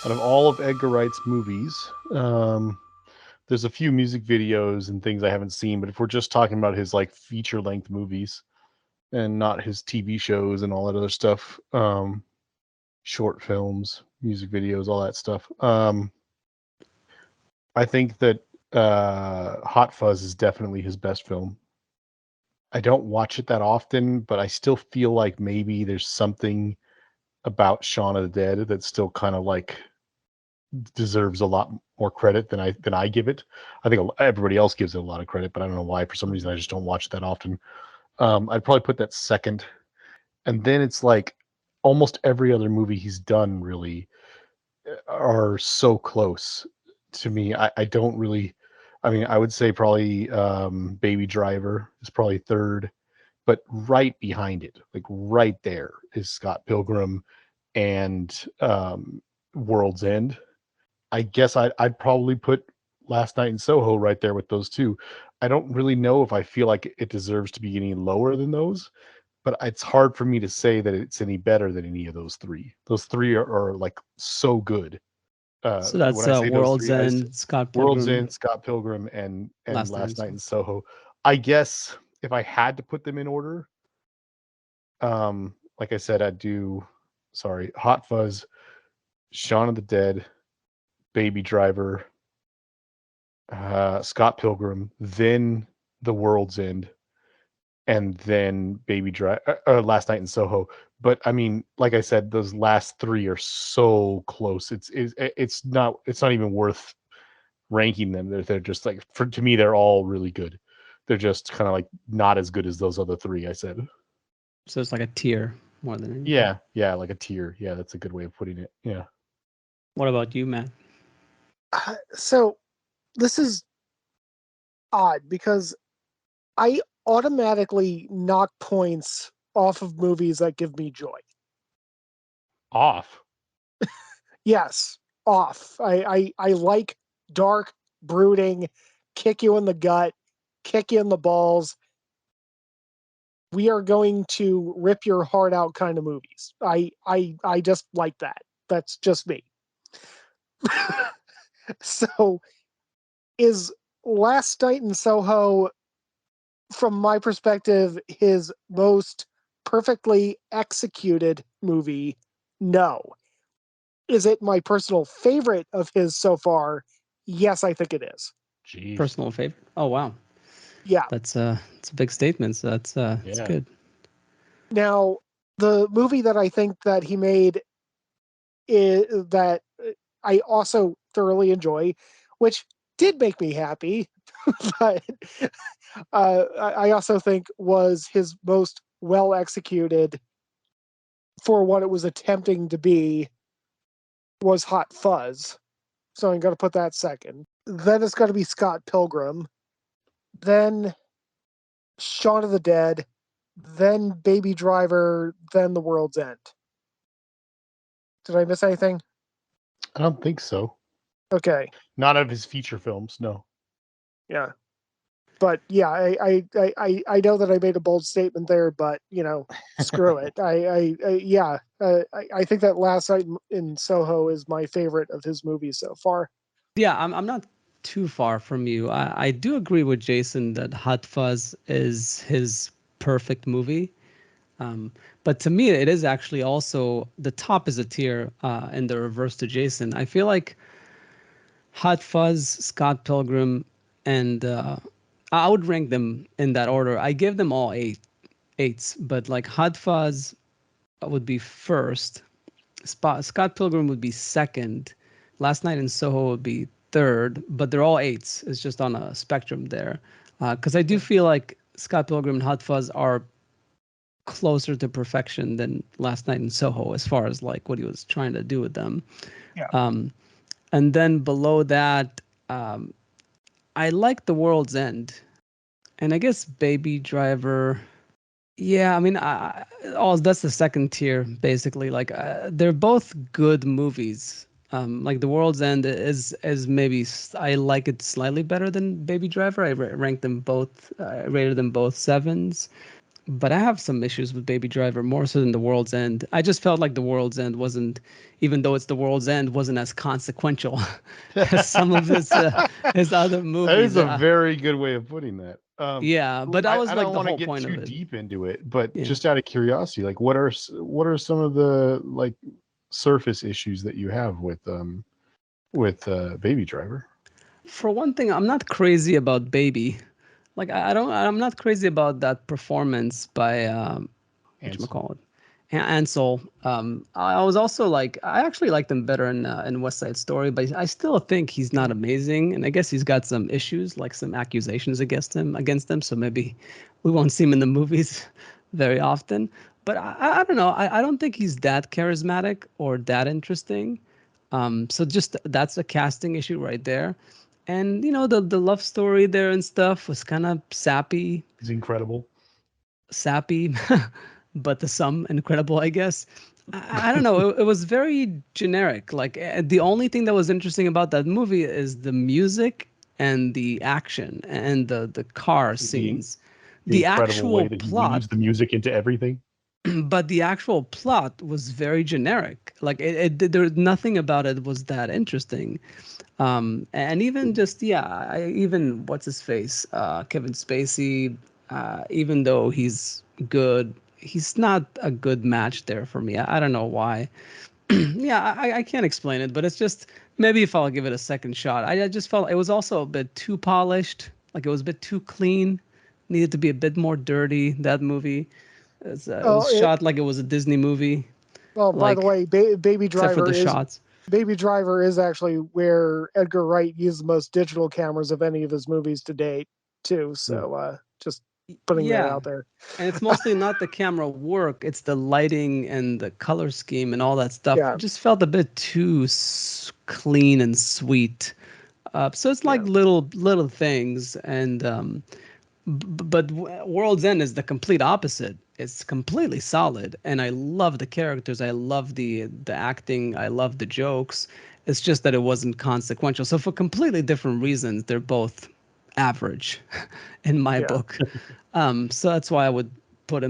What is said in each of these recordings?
Out of all of Edgar Wright's movies, there's a few music videos and things I haven't seen, but if we're just talking about his like feature length movies and not his TV shows and all that other stuff, short films, music videos, all that stuff, I think that Hot Fuzz is definitely his best film. I don't watch it that often, but I still feel like maybe there's something about Shaun of the Dead that still kind of like deserves a lot more credit than I give it. I think everybody else gives it a lot of credit, but I don't know why. For some reason, I just don't watch it that often. I'd probably put that second, and then it's like almost every other movie he's done really are so close to me. I don't really. I mean, I would say probably Baby Driver is probably third, but right behind it, like right there, is Scott Pilgrim and World's End. I guess I'd probably put Last Night in Soho right there with those two. I don't really know if I feel like it deserves to be any lower than those, but it's hard for me to say that it's any better than any of those three. Those three are like so good. So that's When I say those World's three, I say End, Scott World's Pilgrim, End, Scott Pilgrim, and Last Night in Last Night Soho. in Soho. I guess if I had to put them in order, like I said, I'd do Hot Fuzz, Shaun of the Dead, Baby Driver, Scott Pilgrim, then The World's End, and then Last Night in Soho. But I mean, like I said, those last three are so close. It's not even worth ranking them. They're just like to me they're all really good. They're just kind of like not as good as those other three I said. So it's like a tier more than anything. Yeah, like a tier. Yeah, that's a good way of putting it. Yeah. What about you, Matt? So this is odd because I automatically knock points off of movies that give me joy. Off. Yes, off. I like dark, brooding, kick you in the gut, kick you in the balls. We are going to rip your heart out kind of movies. I just like that. That's just me. So is Last Night in Soho, from my perspective, his most perfectly executed movie? No. Is it my personal favorite of his so far? Yes, I think it is. Jeez. Personal favorite? Oh wow, Yeah. it's a big statement. So that's Yeah. good. Now, the movie that I think that he made that I also thoroughly enjoy, which did make me happy, but I also think was his most well executed for what it was attempting to be, was Hot Fuzz. So I'm going to put that second. Then it's going to be Scott Pilgrim. Then Shaun of the Dead. Then Baby Driver. Then The World's End. Did I miss anything? I don't think so. Okay. Not of his feature films, no. Yeah. But yeah, I know that I made a bold statement there, but screw it. I think that Last Night in Soho is my favorite of his movies so far. Yeah, I'm not too far from you. I do agree with Jason that Hot Fuzz is his perfect movie. But to me, it is actually also the top is a tier in the reverse to Jason. I feel like Hot Fuzz, Scott Pilgrim, and I would rank them in that order. I give them all eights, but like Hot Fuzz would be first. Scott Pilgrim would be second. Last Night in Soho would be third, but they're all eights. It's just on a spectrum there. Because I do feel like Scott Pilgrim and Hot Fuzz are closer to perfection than Last Night in Soho as far as like what he was trying to do with them. Yeah. And then below that, I like The World's End, and I guess Baby Driver. Yeah, I mean, that's the second tier basically. Like, they're both good movies. Like The World's End is maybe I like it slightly better than Baby Driver. I ranked them both, rated them both sevens. But I have some issues with Baby Driver more so than The World's End. I just felt like The World's End wasn't, even though it's The World's End, wasn't as consequential as some of his other That movies. is a very good way of putting that. Yeah, but that was I like don't the want to whole get point too of it. deep into it, but Yeah. just out of curiosity, like what are some of the like surface issues that you have with Baby Driver? For one thing, I'm not crazy about Baby. Like I'm not crazy about that performance by Ansel. whatchamacallit, Ansel. I was also like, I actually liked him better in West Side Story, but I still think he's not amazing, and I guess he's got some issues, like some accusations against him. So maybe we won't see him in the movies very often. But I don't know. I don't think he's that charismatic or that interesting. So just that's a casting issue right there. And the love story there and stuff was kind of He's incredible. sappy, but to some incredible, I guess. I don't know. It was very generic. Like the only thing that was interesting about that movie is the music and the action and the car The scenes. the The incredible way actual that he plot, weaves the music into everything. but the actual plot was very generic. Like there nothing about it was that interesting. And even just yeah, even what's his face, Kevin Spacey, even though he's good, he's not a good match there for me. I don't know why. Yeah, I can't explain it, but it's just maybe if I'll give it a second shot. I just felt it was also a bit too polished, like it was a bit too clean. Needed to be a bit more dirty. That movie, it Oh, was shot like it was a Disney movie, well, by the like way, Baby except for Driver the is shots. Baby Driver is actually where Edgar Wright used the most digital cameras of any of his movies to date, too. Mm. So just putting that Yeah, out there. and it's mostly not the camera work, it's the lighting and the color scheme and all that stuff. Yeah, It just felt a bit too clean and sweet. So it's like yeah, little things, and but World's End is the complete opposite. It's completely solid, and I love the characters. I love the acting. I love the jokes. It's just that it wasn't consequential. So for completely different reasons, they're both average in my yeah. book. So that's why I would put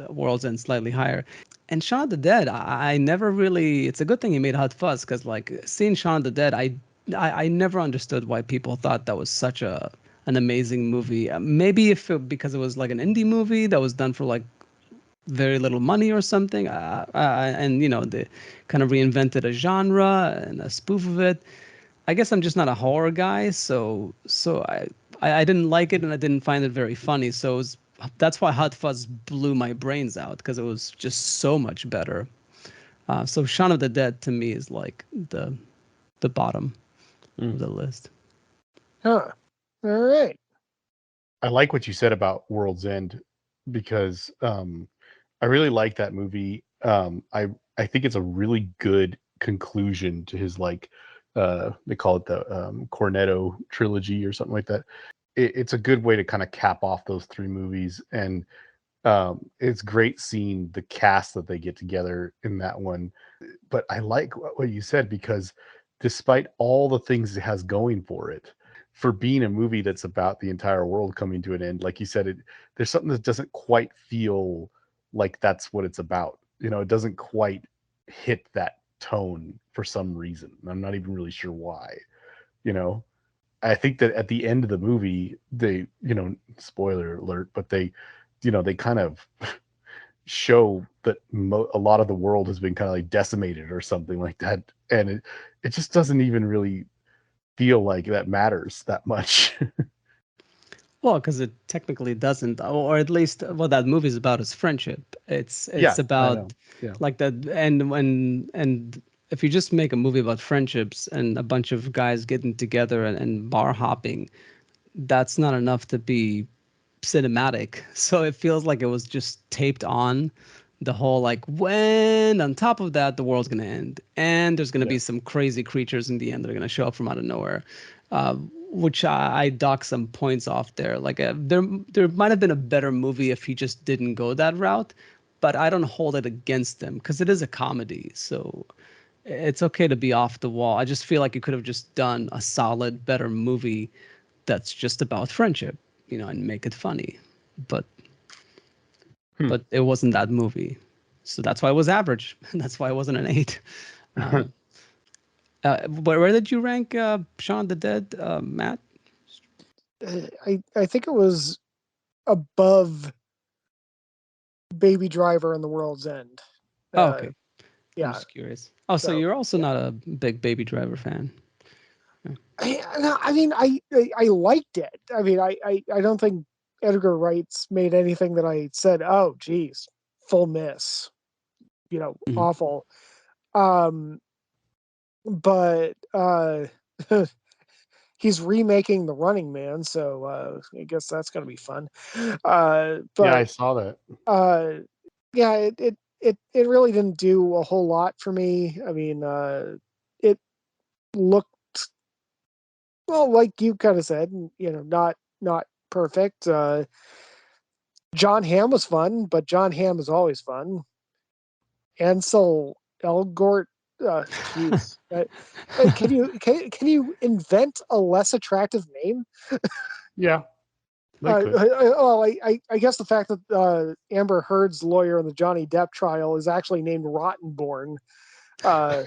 World's End slightly higher. And Shaun of the Dead, I never really. It's a good thing he made Hot Fuzz because like seeing Shaun of the Dead, I never understood why people thought that was such an amazing movie. Maybe because it was like an indie movie that was done for like very little money or something. And they kind of reinvented a genre and a spoof of it. I guess I'm just not a horror guy, so I didn't like it and I didn't find it very funny. That's why Hot Fuzz blew my brains out because it was just so much better. So Shaun of the Dead to me is like the bottom of Mm. the list. Huh. All right. I like what you said about World's End because I really like that movie. I think it's a really good conclusion to his like they call it the Cornetto trilogy or something like that. It's a good way to kind of cap off those three movies, and it's great seeing the cast that they get together in that one. But I like what you said because despite all the things it has going for it, for being a movie that's about the entire world coming to an end, like you said, there's something that doesn't quite feel like that's what it's about. It doesn't quite hit that tone for some reason. I'm not even really sure why. You know, I think that at the end of the movie, spoiler alert, but they kind of show that a lot of the world has been kind of like decimated or something like that, and it just doesn't even really feel like that matters that much. Well, because it technically doesn't, or at least what that movie is about is friendship. It's Yeah, I about know. Yeah. like that, and if you just make a movie about friendships and a bunch of guys getting together and bar hopping, that's not enough to be cinematic. So it feels like it was just taped on the whole like when on top of that the world's gonna end and there's gonna Yeah. be some crazy creatures in the end that are gonna show up from out of nowhere, uh, which I dock some points off there. Like there might have been a better movie if he just didn't go that route, but I don't hold it against him because it is a comedy. So it's okay to be off the wall. I just feel like you could have just done a solid, better movie that's just about friendship, and make it funny. But but it wasn't that movie. So that's why it was average. That's why it wasn't an 8. But where did you rank Shaun of the Dead, Matt? I think it was above Baby Driver and The World's End. Oh, okay. I'm Yeah. just curious. Oh, so you're also not a big Baby Driver fan. I mean, I liked it. I mean, I don't think Edgar Wright's made anything that I said, oh, geez, full miss, awful. But he's remaking The Running Man, so I guess that's going to be fun. But yeah, I saw that. Yeah, it really didn't do a whole lot for me. I mean, it looked, well, like you kind of said, not perfect. John Hamm was fun, but John Hamm is always fun. Ansel Elgort, jeez. Can you invent a less attractive name? Yeah, I guess the fact that Amber Heard's lawyer in the Johnny Depp trial is actually named Rottenborn. I'm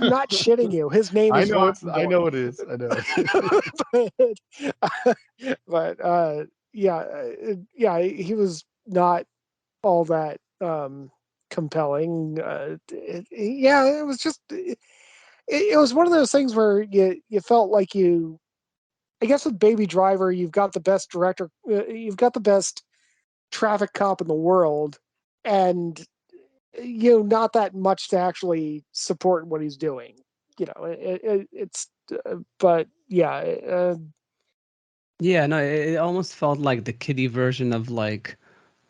not shitting you. His name is Rottenborn. I know it is. I know. but yeah, he was not all that compelling. It was just it was one of those things where you felt like you. I guess with Baby Driver, you've got the best director, you've got the best traffic cop in the world, and not that much to actually support what he's doing. It's but yeah. Yeah, no, it almost felt like the kiddie version of like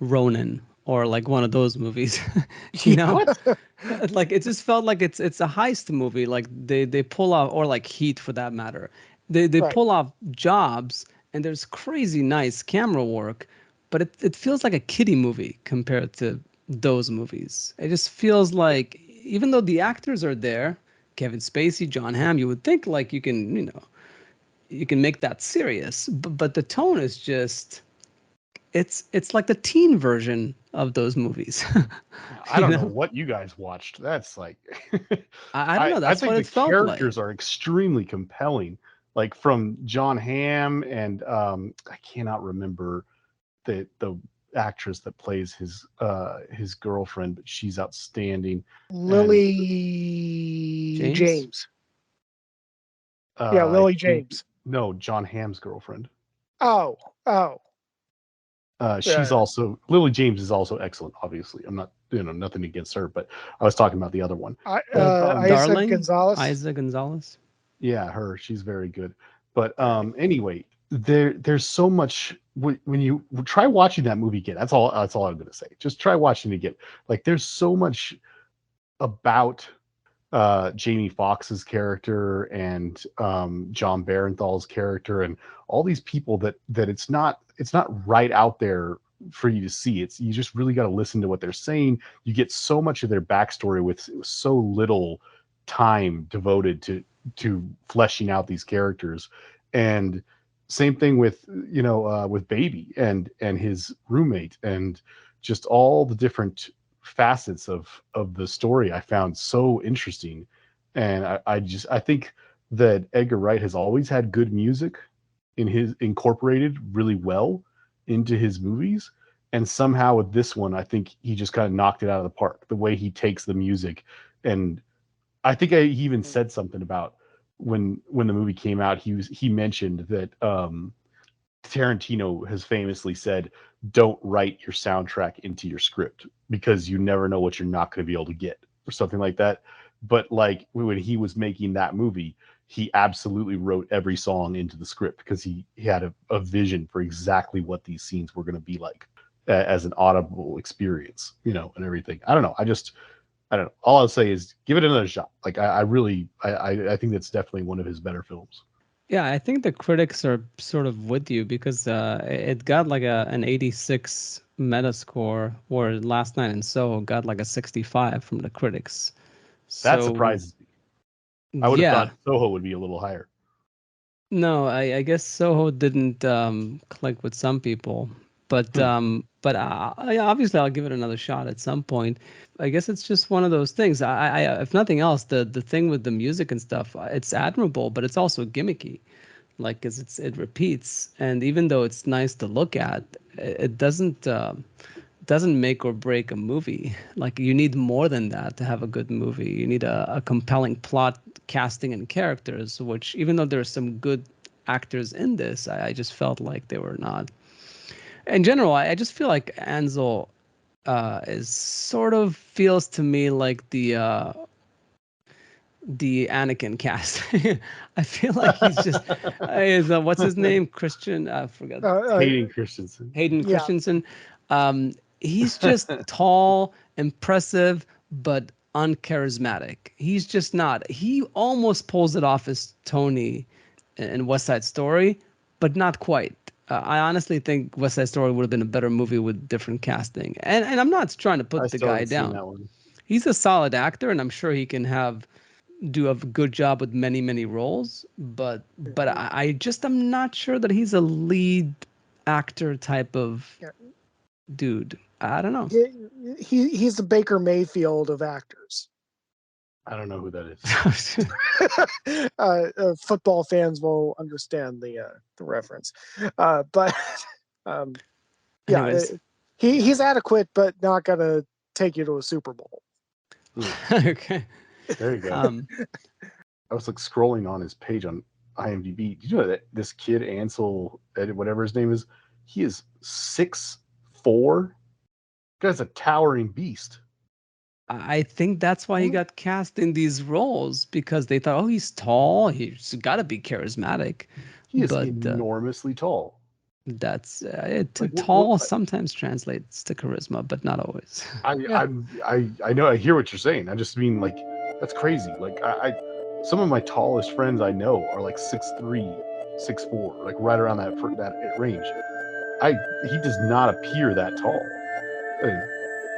Ronin or like one of those movies. you know, like it just felt like it's a heist movie. Like they pull off, or like Heat for that matter. They Right. pull off jobs, and there's crazy nice camera work, but it feels like a kiddie movie compared to those movies. It just feels like, even though the actors are there, Kevin Spacey, John Hamm, you would think like you can make that serious, but the tone is just, it's like the teen version of those movies. I don't know what you guys watched. That's like, I don't know. I That's think what the it felt like. characters are extremely compelling. Like from John Hamm and I cannot remember the actress that plays his girlfriend, but she's outstanding. Lily James. Yeah, I Lily think, James. no, John Hamm's girlfriend. Oh. She's also, Lily James is also excellent. Obviously, I'm not, nothing against her, but I was talking about the other one. Isaac Gonzalez. Isaac Gonzalez. Yeah, her. She's very good. But anyway, there's so much when you try watching that movie again. That's all I'm gonna say. Just try watching it again. Like there's so much about Jamie Foxx's character and John Barenthal's character and all these people that it's not right out there for you to see. It's, you just really got to listen to what they're saying. You get so much of their backstory with so little time devoted to fleshing out these characters. And same thing with with Baby and his roommate, and just all the different facets of the story I found so interesting. And I think that Edgar Wright has always had good music in his, incorporated really well into his movies. And somehow with this one, I think he just kind of knocked it out of the park. The way he takes the music, and I think he even said something about when the movie came out. He mentioned that Tarantino has famously said, "Don't write your soundtrack into your script because you never know what you're not going to be able to get," or something like that. But like when he was making that movie, he absolutely wrote every song into the script because he had a vision for exactly what these scenes were going to be like as an audible experience, and everything. I don't know. I don't know. All I'll say is give it another shot. Like I really, I think that's definitely one of his better films. Yeah, I think the critics are sort of with you because it got like an 86 Metascore, where Last Night in Soho got like a 65 from the critics. That So surprises me. I would have yeah, thought Soho would be a little higher. no, I guess Soho didn't click with some people. But obviously I'll give it another shot at some point. I guess it's just one of those things. If nothing else, the thing with the music and stuff, it's admirable, but it's also gimmicky. Like, 'cause it repeats, and even though it's nice to look at, it doesn't make or break a movie. Like, you need more than that to have a good movie. You need a compelling plot, casting, and characters, which, even though there are some good actors in this, I just felt like they were not. In general, I just feel like Ansel is sort of feels to me like the Anakin cast. I feel like he's just what's his name? Christian, I forgot. Hayden Christensen. Hayden Yeah. Christensen. He's just tall, impressive, but uncharismatic. He's just not. He almost pulls it off as Tony in West Side Story, but not quite. I honestly think West Side Story would have been a better movie with different casting. And I'm not trying to I put the still guy haven't seen down. that one. He's a solid actor, and I'm sure he can do a good job with many roles. But I just am not sure that he's a lead actor type of Yeah. dude. I don't know. He's the Baker Mayfield of actors. I don't know who that is. Football fans will understand the reference, but yeah, Anyways. he's adequate, but not gonna take you to a Super Bowl. Okay. There you go. I was like scrolling on his page on IMDb. Did you know that this kid Ansel, whatever his name is, he is 6'4"? Guy's a towering beast. I think that's why he got cast in these roles, because they thought, oh, he's tall, he's got to be charismatic. He is But enormously tall. that's Like, tall sometimes translates to charisma, but not always. I know, I hear what you're saying. I just mean, like, that's crazy. Like, I some of my tallest friends I know are like 6'3", 6'4", like right around that range. He does not appear that tall. I mean,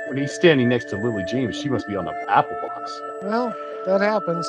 when he's standing next to Lily James, she must be on the apple box. Well, that happens.